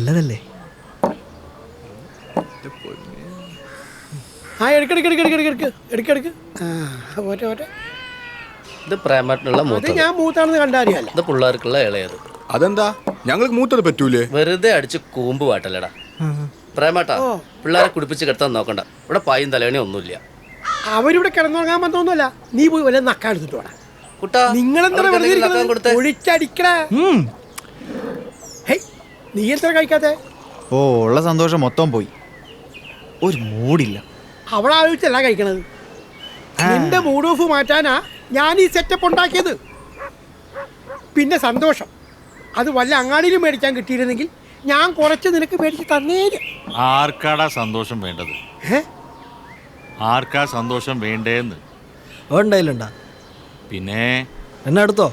നല്ലതല്ലേ? ആ എടുക്കെടുക്ക്. ഇത് പ്രേമത്തിനുള്ള അത് മൂത്തത്, ഞാൻ മൂത്താണെന്ന് കണ്ടറിയാലോ. ഇത് പിള്ളേർക്കുള്ള ഇളയത്. അതെന്താ ഞങ്ങൾക്ക് മൂത്തത് പറ്റൂലേ? വെറുതെ അടിച്ച് കൂമ്പ് പാട്ടല്ലടാ പ്രേമട്ടാ. പിള്ളേരെ കുടിപ്പിച്ച് കിടത്താൻ നോക്കണ്ട. ഇവിടെ പായും തലേണി ഒന്നുമില്ല. അവരിവിടെ കിടന്നുറങ്ങാൻ വന്നൊന്നുമല്ല. നീ പോയി വല്ല നക്കാൻ എടുത്തിട്ട് വേണം. കുട്ടാ നിങ്ങളെന്താ ഒഴിച്ചടിക്കടാ. നീ എത്ര കഴിക്കാത്തെ? ഓ, ഉള്ള സന്തോഷം മൊത്തം പോയി. ഒരു മൂടില്ല. അവളാലോചിച്ചല്ല കഴിക്കണത്. നിന്റെ മൂഡ് ഓഫ് മാറ്റാനാ ഞാൻ ഈ സെറ്റപ്പ് ഉണ്ടാക്കിയത്. പിന്നെ സന്തോഷം അത് വല്ല അങ്ങാടിയിലും മേടിക്കാൻ കിട്ടിയിരുന്നെങ്കിൽ ഞാൻ കുറച്ച് നിനക്ക് മേടിച്ച് തന്നേര്. ആർക്കാടാ സന്തോഷം വേണ്ടത്? ആർക്കാ സന്തോഷം വേണ്ടേന്ന് ഉണ്ടായില്ലണ്ടാ. പിന്നെ എന്നെ അടുത്തോ?